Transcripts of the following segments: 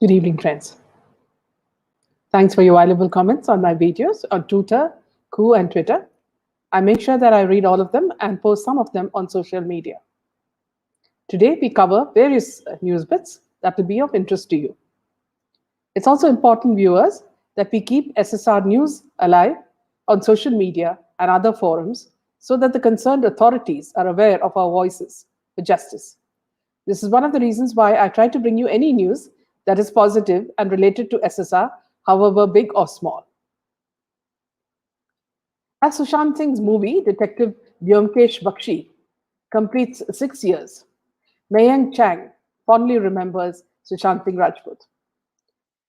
Good evening, friends. Thanks for your valuable comments on my videos on Twitter, Koo, and Twitter. I make sure that I read all of them and post some of them on social media. Today, we cover various news bits that will be of interest to you. It's also important, viewers, that we keep SSR news alive on social media and other forums so that the concerned authorities are aware of our voices for justice. This is one of the reasons why I try to bring you any news that is positive and related to SSR, however big or small. As Sushant Singh's movie, Detective Vyomkesh Bakshi, completes 6 years, Mayank Chang fondly remembers Sushant Singh Rajput.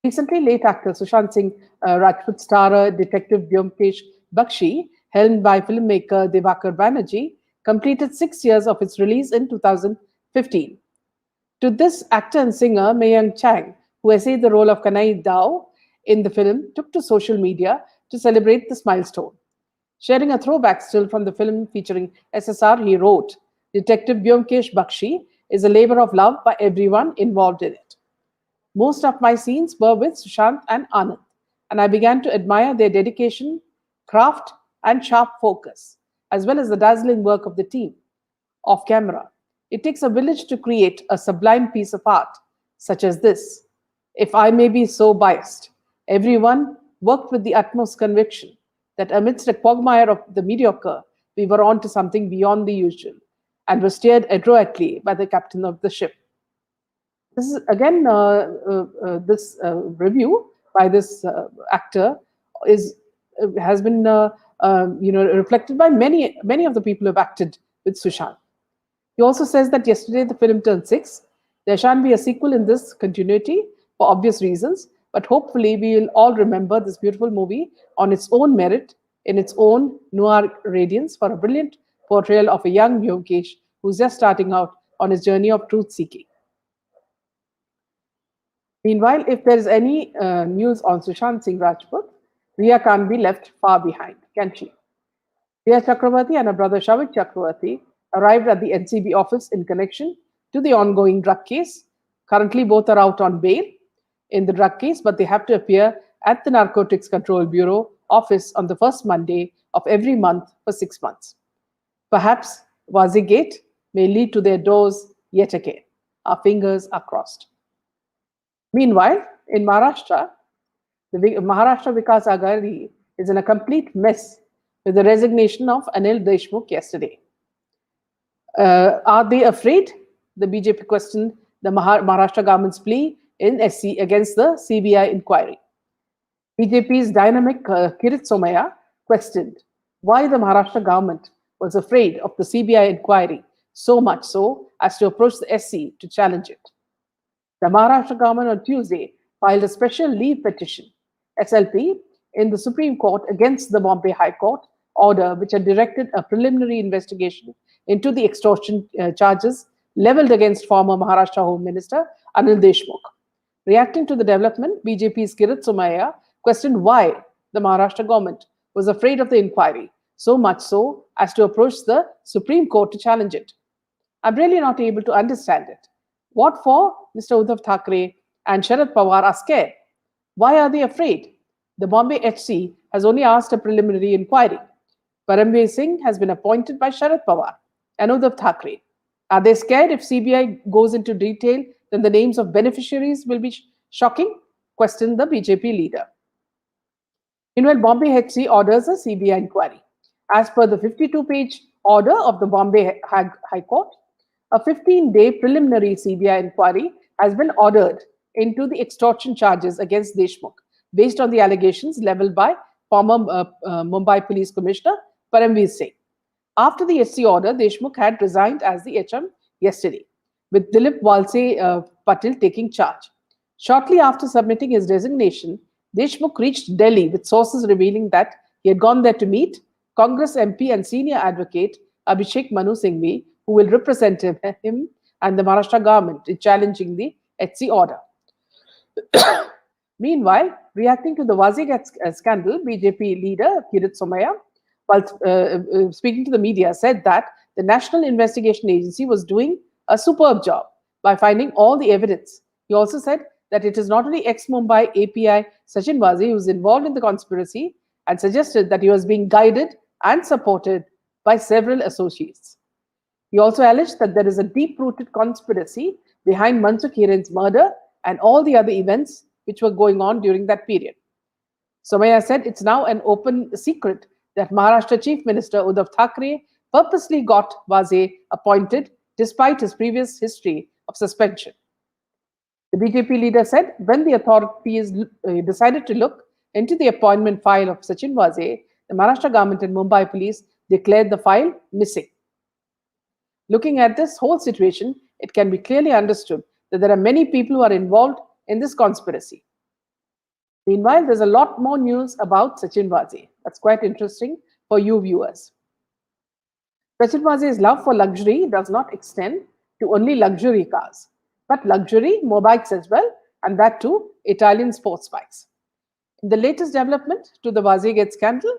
Recently, late actor Sushant Singh Rajput starrer Detective Vyomkesh Bakshi, helmed by filmmaker Divakar Banerjee, completed 6 years of its release in 2015. To this, actor and singer Mayank Chang, who essayed the role of Kanai Dao in the film, took to social media to celebrate this milestone. Sharing a throwback still from the film featuring SSR, he wrote, Detective Vyomkesh Bakshi is a labor of love by everyone involved in it. Most of my scenes were with Sushant and Anand, and I began to admire their dedication, craft, and sharp focus, as well as the dazzling work of the team off camera. It takes a village to create a sublime piece of art, such as this. If I may be so biased, everyone worked with the utmost conviction that amidst a quagmire of the mediocre, we were on to something beyond the usual and were steered adroitly by the captain of the ship. This is again this review by this actor is has been reflected by many of the people who have acted with Sushant. He also says that yesterday the film turned 6. There shan't be a sequel in this continuity for obvious reasons, but hopefully we will all remember this beautiful movie on its own merit, in its own noir radiance, for a brilliant portrayal of a young Vyomkesh who's just starting out on his journey of truth seeking. Meanwhile, if there is any news on Sushant Singh Rajput, Rhea can't be left far behind, can she? Rhea Chakravarti and her brother Shavik Chakravarti arrived at the NCB office in connection to the ongoing drug case. Currently, both are out on bail in the drug case, but they have to appear at the Narcotics Control Bureau office on the first Monday of every month for 6 months. Perhaps Vaze Gate may lead to their doors yet again. Our fingers are crossed. Meanwhile, in Maharashtra, the Maharashtra Vikas Aghadi is in a complete mess with the resignation of Anil Deshmukh yesterday. Are they afraid? The BJP questioned the Maharashtra government's plea in SC against the CBI inquiry. BJP's dynamic Kirit Somaya questioned why the Maharashtra government was afraid of the CBI inquiry, so much so as to approach the SC to challenge it. The Maharashtra government on Tuesday filed a special leave petition, SLP, in the Supreme Court against the Bombay High Court order, which had directed a preliminary investigation into the extortion charges leveled against former Maharashtra Home Minister Anil Deshmukh. Reacting to the development, BJP's Kirit Somaya questioned why the Maharashtra government was afraid of the inquiry, so much so as to approach the Supreme Court to challenge it. I'm really not able to understand it. What for Mr. Uddhav Thackeray and Sharad Pawar are scared? Why are they afraid? The Bombay HC has only asked a preliminary inquiry. Paramveer Singh has been appointed by Sharad Pawar and Uddhav Thackeray. Are they scared if CBI goes into detail, then the names of beneficiaries will be shocking? Questioned the BJP leader. Meanwhile, Bombay HC orders a CBI inquiry. As per the 52-page order of the Bombay High Court, a 15-day preliminary CBI inquiry has been ordered into the extortion charges against Deshmukh, based on the allegations leveled by former Mumbai Police Commissioner Paramveer Singh. After the SC order, Deshmukh had resigned as the HM yesterday, with Dilip Walse Patil taking charge. Shortly after submitting his resignation, Deshmukh reached Delhi with sources revealing that he had gone there to meet Congress MP and senior advocate Abhishek Manu Singhvi, who will represent him and the Maharashtra government in challenging the HC order. Meanwhile, reacting to the Vaze scandal, BJP leader Kirit Somaya, while speaking to the media, said that the National Investigation Agency was doing a superb job by finding all the evidence. He also said that it is not only ex-Mumbai API Sachin Vaze who is involved in the conspiracy, and suggested that he was being guided and supported by several associates. He also alleged that there is a deep-rooted conspiracy behind Mansukh Hiren's murder and all the other events which were going on during that period. Somaya said it's now an open secret that Maharashtra Chief Minister Uddhav Thackeray purposely got Vaze appointed despite his previous history of suspension. The BJP leader said when the authorities decided to look into the appointment file of Sachin Vaze, the Maharashtra government and Mumbai police declared the file missing. Looking at this whole situation, it can be clearly understood that there are many people who are involved in this conspiracy. Meanwhile, there's a lot more news about Sachin Vaze. That's quite interesting for you viewers. Sachin Vaze's love for luxury does not extend to only luxury cars, but luxury motorbikes as well, and that too, Italian sports bikes. In the latest development to the Vazegate scandal,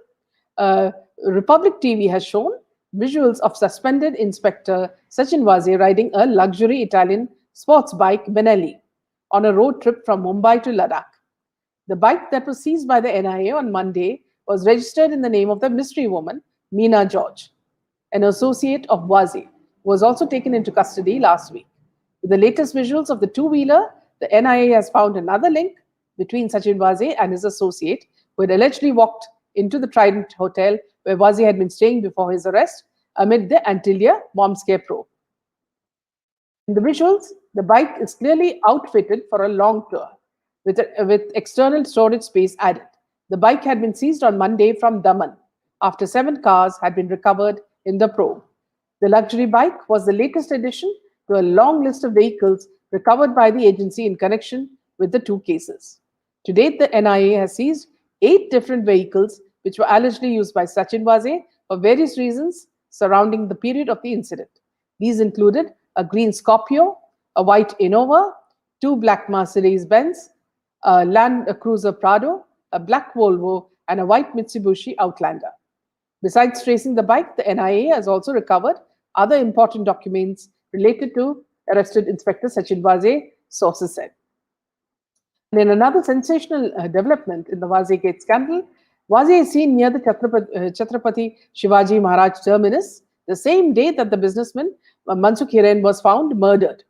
Republic TV has shown visuals of suspended Inspector Sachin Vaze riding a luxury Italian sports bike Benelli on a road trip from Mumbai to Ladakh. The bike that was seized by the NIA on Monday was registered in the name of the mystery woman, Meena George, an associate of Vaze, who was also taken into custody last week. With the latest visuals of the two-wheeler, the NIA has found another link between Sachin Vaze and his associate, who had allegedly walked into the Trident Hotel where Vaze had been staying before his arrest amid the Antillia bomb scare probe. In the visuals, the bike is clearly outfitted for a long tour, with external storage space added. The bike had been seized on Monday from Daman after 7 cars had been recovered in the probe. The luxury bike was the latest addition to a long list of vehicles recovered by the agency in connection with the 2 cases. To date, the NIA has seized 8 different vehicles which were allegedly used by Sachin Vaze for various reasons surrounding the period of the incident. These included a green Scorpio, a white Innova, 2 black Mercedes-Benz, a Land Cruiser Prado, a black Volvo, and a white Mitsubishi Outlander. Besides tracing the bike, the NIA has also recovered other important documents related to arrested Inspector Sachin Vaze, sources said. And in another sensational development in the Vazegate scandal, Vaze is seen near the Chhatrapati Shivaji Maharaj terminus the same day that the businessman Mansukh Hiren was found murdered.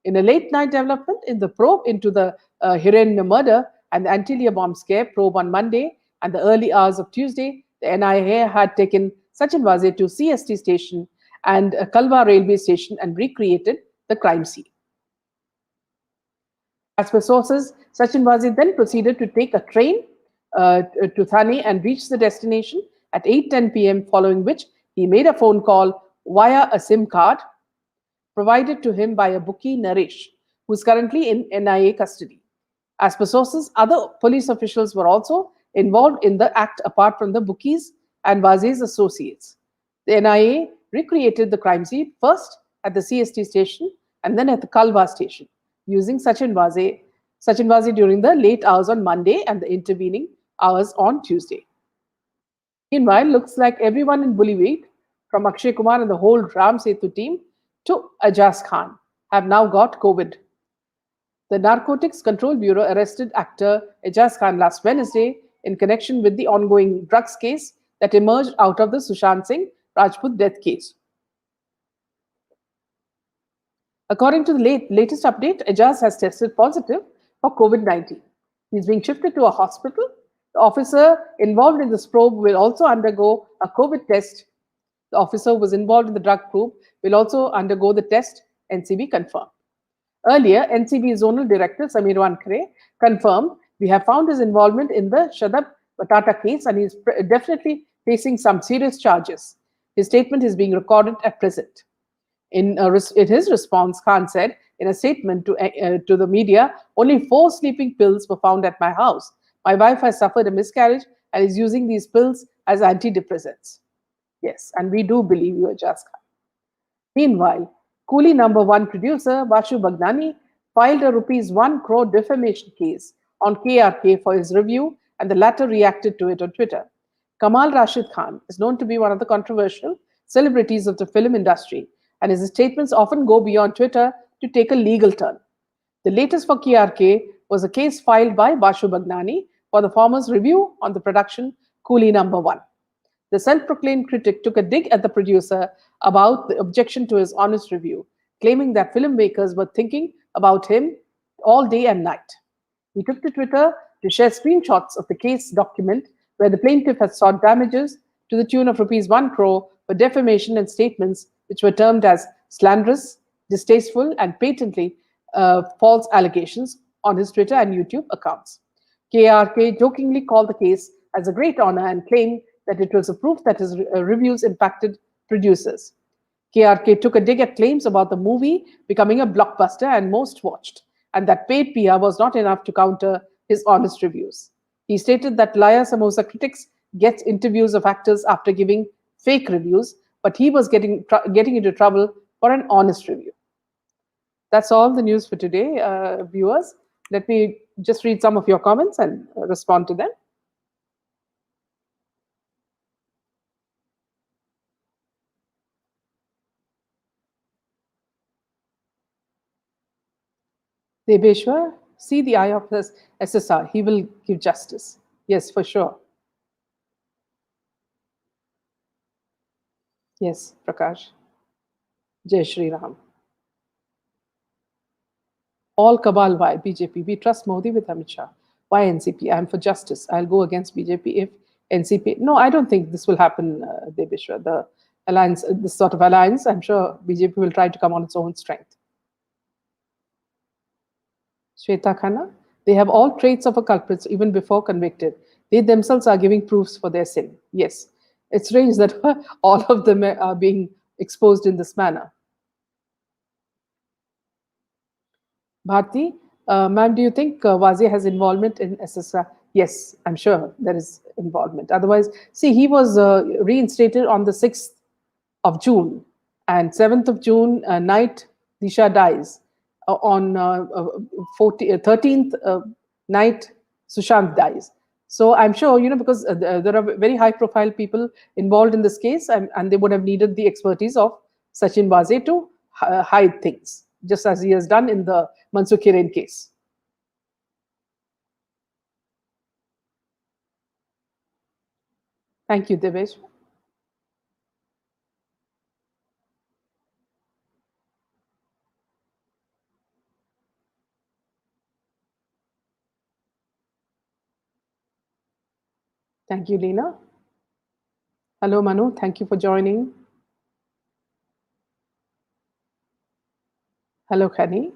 In a late-night development in the probe into the Hiren murder and the Antillia bomb scare probe on Monday and the early hours of Tuesday, the NIA had taken Sachin Vaze to CST station and Kalwa railway station and recreated the crime scene. As per sources, Sachin Vaze then proceeded to take a train to Thane and reach the destination at 8:10 p.m., following which he made a phone call via a SIM card provided to him by a bookie, Naresh, who is currently in NIA custody. As per sources, other police officials were also involved in the act apart from the bookies and Vaze's associates. The NIA recreated the crime scene first at the CST station and then at the Kalwa station, using Sachin Vaze during the late hours on Monday and the intervening hours on Tuesday. Meanwhile, looks like everyone in Bollywood, from Akshay Kumar and the whole Ram Setu team to Ajaz Khan, have now got COVID. The Narcotics Control Bureau arrested actor Ajaz Khan last Wednesday in connection with the ongoing drugs case that emerged out of the Sushant Singh Rajput death case. According to the latest update, Ajaz has tested positive for COVID-19. He's being shifted to a hospital. The officer involved in this probe will also undergo a COVID test. The officer who was involved in the drug probe will also undergo the test, NCB confirmed. Earlier, NCB Zonal Director Samir Wankre confirmed, "We have found his involvement in the Shadab Batata case and he's definitely facing some serious charges. His statement is being recorded at present." In his response, Khan said in a statement to the media, "Only 4 sleeping pills were found at my house. My wife has suffered a miscarriage and is using these pills as antidepressants." Yes, and we do believe you, Ajaz Khan. Meanwhile, Coolie #1 producer Vashu Bagnani filed a ₹1 crore defamation case on KRK for his review, and the latter reacted to it on Twitter. Kamal Rashid Khan is known to be one of the controversial celebrities of the film industry, and his statements often go beyond Twitter to take a legal turn. The latest for KRK was a case filed by Bashu Bagnani for the former's review on the production Coolie Number 1. The self-proclaimed critic took a dig at the producer about the objection to his honest review, claiming that filmmakers were thinking about him all day and night. He took to Twitter to share screenshots of the case document where the plaintiff had sought damages to the tune of rupees 1 crore for defamation and statements which were termed as slanderous, distasteful, and patently false allegations on his Twitter and YouTube accounts. KRK jokingly called the case as a great honor and claimed that it was a proof that his reviews impacted producers. KRK took a dig at claims about the movie becoming a blockbuster and most watched, and that paid PR was not enough to counter his honest reviews. He stated that liar samosa critics get interviews of actors after giving fake reviews, but he was getting into trouble for an honest review. That's all the news for today, viewers. Let me just read some of your comments and respond to them. Deveshwar, see the eye of this SSR. He will give justice. Yes, for sure. Yes, Prakash. Jai Shri Ram. All cabal, why BJP? We trust Modi with Amit Shah. Why NCP? I'm for justice. I'll go against BJP if NCP. No, I don't think this will happen, Deveshwar. The alliance, this sort of alliance, I'm sure BJP will try to come on its own strength. Shweta Khanna, they have all traits of a culprit even before convicted. They themselves are giving proofs for their sin. Yes, it's strange that all of them are being exposed in this manner. Bharti, ma'am, do you think Vaze has involvement in SSR? Yes, I'm sure there is involvement. Otherwise, see, he was reinstated on the 6th of June, and 7th of June night, Disha dies. On 13th night, Sushant dies. So I'm sure, because there are very high-profile people involved in this case, and they would have needed the expertise of Sachin Vaze to hide things, just as he has done in the Mansukh Hiren case. Thank you, Devesh. Thank you, Lena. Hello, Manu. Thank you for joining. Hello, Khani.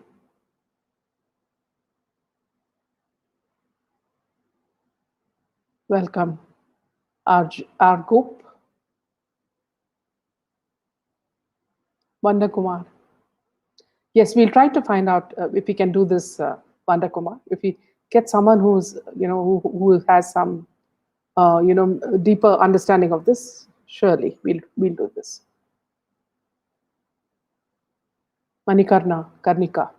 Welcome. Argoop. Vanda Kumar. Yes, we'll try to find out if we can do this, Vanda Kumar. If we get someone who's, who has some, deeper understanding of this, surely we'll do this. Karnika.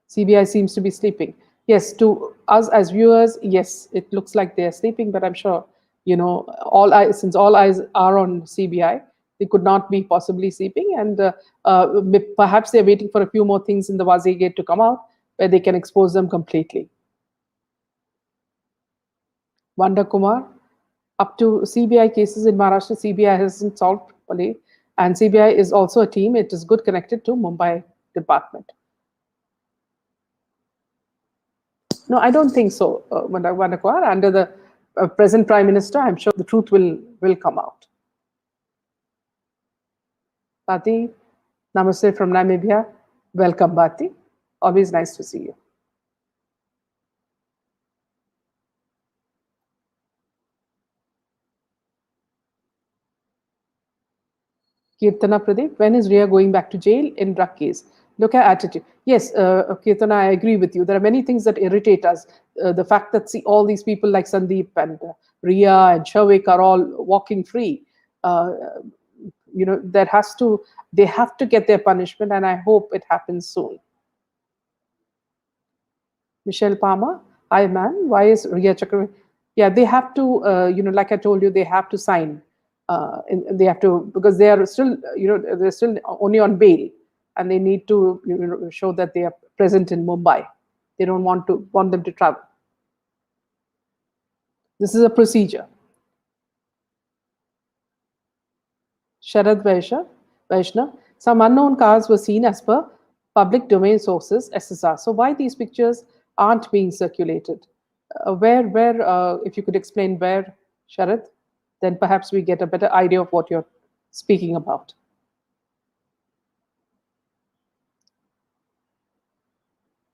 CBI seems to be sleeping. Yes, to us as viewers, yes, it looks like they're sleeping, but I'm sure, since all eyes are on CBI, they could not be possibly sleeping, and perhaps they're waiting for a few more things in the Vaze gate to come out where they can expose them completely. Vanda Kumar, up to CBI cases in Maharashtra, CBI hasn't solved properly, and CBI is also a team. It is good connected to Mumbai department. No, I don't think so, Vanda Kumar. Under the present Prime Minister, I'm sure the truth will come out. Bhati, namaste from Namibia. Welcome, Bhati. Always nice to see you. Kirtana Pradeep, when is Rhea going back to jail in drug case? Look at attitude. Yes, Kirtana, I agree with you. There are many things that irritate us. The fact that all these people like Sandeep and Rhea and Shavik are all walking free. They have to get their punishment, and I hope it happens soon. Michelle Palmer, hi man, why is Rhea Chakravarti? Yeah, they have to, like I told you, they have to sign. They have to, because they are still, they're still only on bail, and they need to show that they are present in Mumbai. They don't want them to travel. This is a procedure. Sharad Vaishnav, some unknown cars were seen as per public domain sources, SSR. So why these pictures aren't being circulated? If you could explain where, Sharad, then perhaps we get a better idea of what you're speaking about.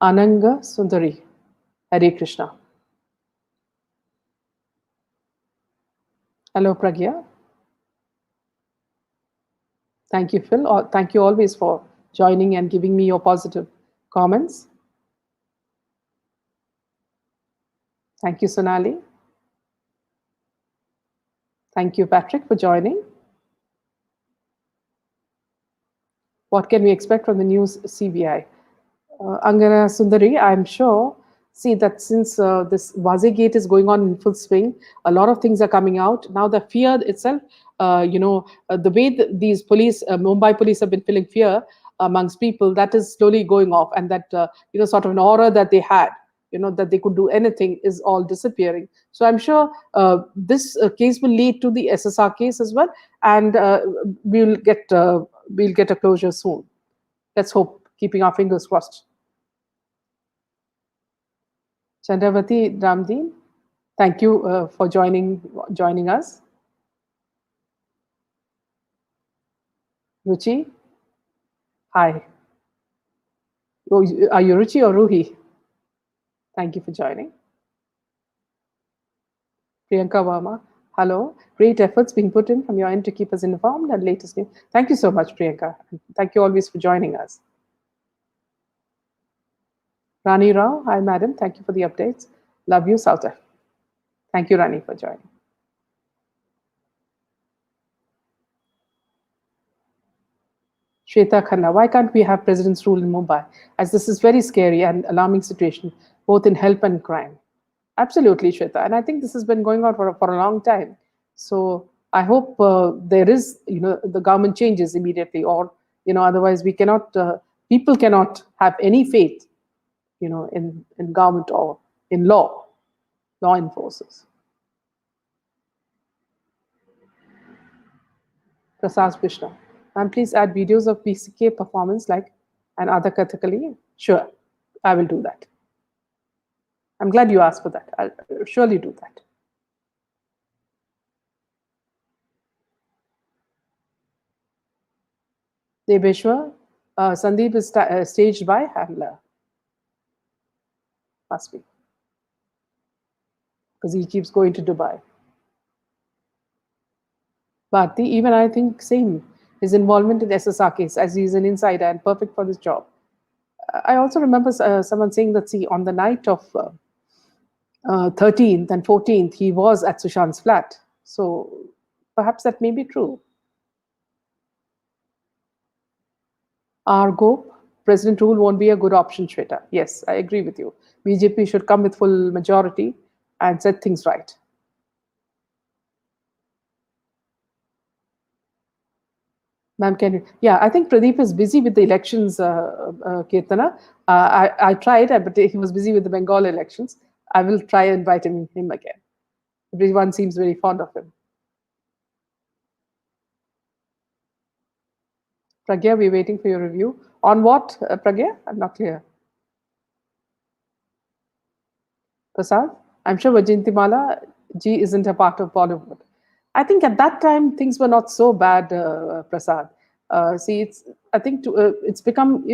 Ananga Sundari, Hare Krishna. Hello, Pragya. Thank you, Phil. Thank you always for joining and giving me your positive comments. Thank you, Sonali. Thank you, Patrick, for joining. What can we expect from the news CBI? Angana Sundari, I'm sure, see that since this Vaze gate is going on in full swing, a lot of things are coming out. Now the fear itself, the way these police, Mumbai police have been feeling fear amongst people, that is slowly going off. And that, sort of an aura that they had, that they could do anything is all disappearing. So I'm sure this case will lead to the SSR case as well. And we'll get a closure soon. Let's hope, keeping our fingers crossed. Chandravati Ramdeen, thank you for joining us. Ruchi, hi. Oh, are you Ruchi or Ruhi? Thank you for joining. Priyanka Verma, hello. Great efforts being put in from your end to keep us informed and latest news. Thank you so much, Priyanka. Thank you always for joining us. Rani Rao, hi madam. Thank you for the updates. Love you, South Africa. Thank you, Rani, for joining. Shweta Khanna, why can't we have president's rule in Mumbai? As this is very scary and alarming situation, both in health and crime. Absolutely, Shweta. And I think this has been going on for a long time. So I hope there is, the government changes immediately, or, otherwise we cannot, people cannot have any faith, in government or in law enforcers. Prasad Krishna. And please add videos of PCK performance like and other Kathakali. Sure, I will do that. I'm glad you asked for that. I'll surely do that. Deveshwar, Sandeep is staged by handler. Must be. Because he keeps going to Dubai. Bharti, even I think same. His involvement in the SSR case, as he's an insider and perfect for this job. I also remember someone saying that, see, on the night of 13th and 14th, he was at Sushant's flat. So perhaps that may be true. Argo, president rule won't be a good option, Shweta. Yes, I agree with you. BJP should come with full majority and set things right. Ma'am, can you? Yeah, I think Pradeep is busy with the elections, Kirtana. I tried, but he was busy with the Bengal elections. I will try and invite him again. Everyone seems very fond of him. Pragya, we're waiting for your review. On what, Pragya? I'm not clear. Prasad, I'm sure Vajantimala ji isn't a part of Bollywood. I think at that time things were not so bad, Prasad. See, I think it's become,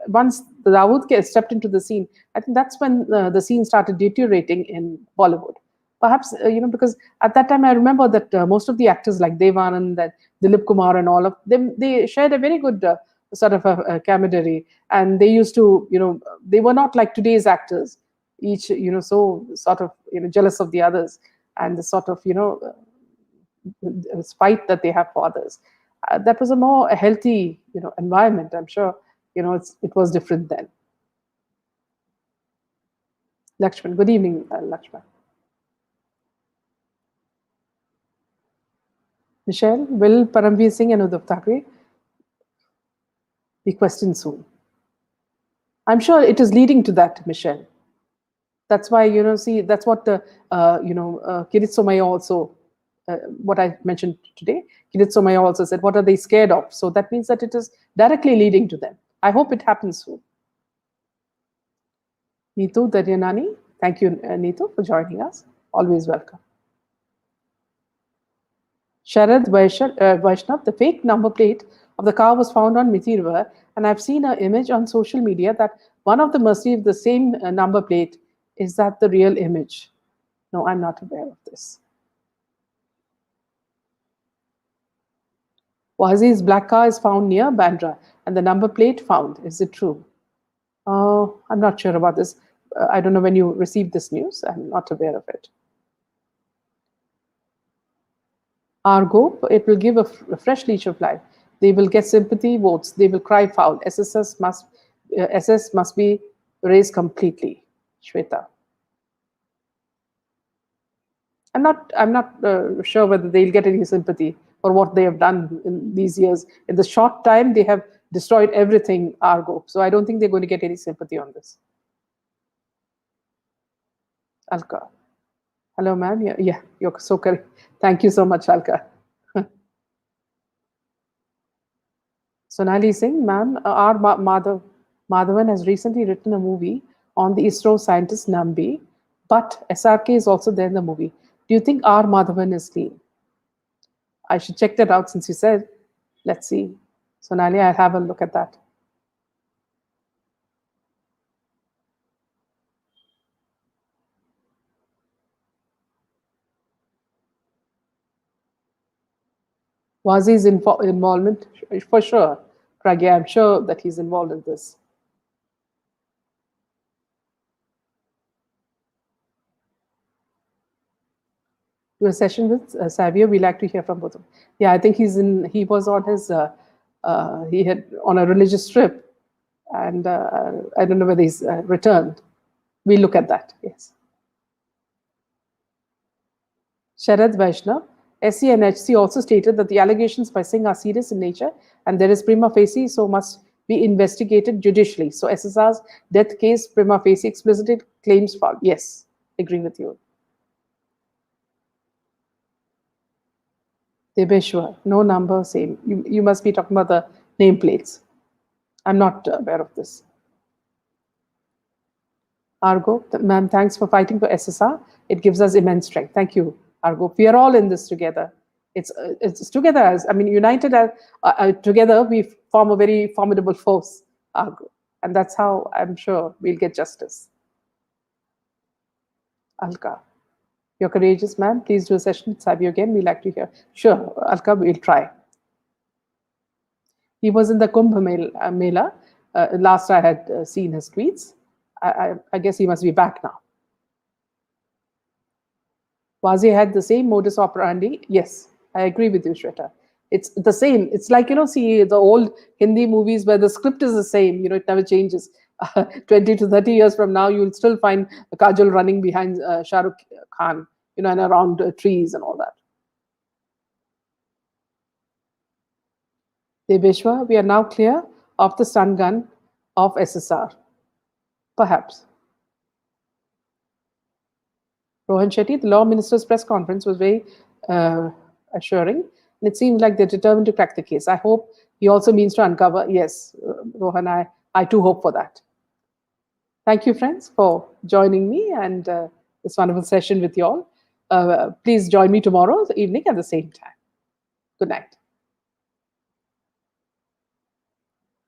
once the Dawood stepped into the scene, I think that's when the scene started deteriorating in Bollywood. Perhaps, because at that time I remember that most of the actors like Dev Anand, that Dilip Kumar and all of them, they shared a very good sort of a camaraderie. And they used to, they were not like today's actors, each, so sort of, jealous of the others and the sort of, spite that they have for others. That was a more healthy, environment. I'm sure, it was different then. Lakshman, good evening, Lakshman. Michelle, will Paramveer Singh and Uddhav Thackeray be questioned soon? I'm sure it is leading to that, Michelle. That's why, see, that's what the, Kirit Somaya also, what I mentioned today, Kirit Somaya also said, what are they scared of? So that means that it is directly leading to them. I hope it happens soon. Neetu Daryanani, thank you, Neetu, for joining us. Always welcome. Sharad Vaishnav, the fake number plate of the car was found on Miti River, and I've seen an image on social media that one of them received the same number plate. Is that the real image? No, I'm not aware of this. Vaze's black car is found near Bandra, and the number plate found. Is it true? I'm not sure about this. I don't know when you received this news. I'm not aware of it. Argo, it will give a fresh leash of life. They will get sympathy votes. They will cry foul. SS must be raised completely. Shweta. I'm not sure whether they'll get any sympathy for what they have done in these years. In the short time, they have destroyed everything, Argo. So I don't think they're going to get any sympathy on this. Alka. Hello, ma'am. Yeah, you're so correct. Thank you so much, Alka. Sonali Singh, ma'am, R. Madhavan has recently written a movie on the ISRO scientist Nambi, but SRK is also there in the movie. Do you think R. Madhavan is clean? I should check that out since you said. Let's see. Sonali, I'll have a look at that. Vaze's involvement, for sure. Pragya, I'm sure that he's involved in this. Do a session with Savio. We like to hear from both of them. Yeah, I think he was on his, he had on a religious trip, and I don't know whether he's returned. We'll look at that, yes. Sharad Vaishnav, SC and HC also stated that the allegations by Singh are serious in nature and there is prima facie, so must be investigated judicially. So SSR's death case prima facie explicitly claims fault. Yes, agree with you. Debeshwar, no number, same. You must be talking about the nameplates. I'm not aware of this. Argo, ma'am, thanks for fighting for SSR. It gives us immense strength. Thank you, Argo. We are all in this together. It's together. United together, we form a very formidable force, Argo. And that's how I'm sure we'll get justice. Alka, you're courageous, ma'am. Please do a session with Sabi again. We like to hear. Sure, Alka, we'll try. He was in the Kumbh Mela. Last I had seen his tweets. I guess he must be back now. Vaze had the same modus operandi. Yes, I agree with you, Shweta. It's the same. It's like, see the old Hindi movies where the script is the same, it never changes. 20 to 30 years from now, you'll still find Kajol running behind Shah Rukh Khan, and around trees and all that. Debeshwar, we are now clear of the stun gun of SSR. Perhaps. Rohan Shetty, the Law Minister's press conference was very assuring, and it seems like they're determined to crack the case. I hope he also means to uncover. Yes, Rohan, I too hope for that. Thank you, friends, for joining me and this wonderful session with you all. Please join me tomorrow evening at the same time. Good night.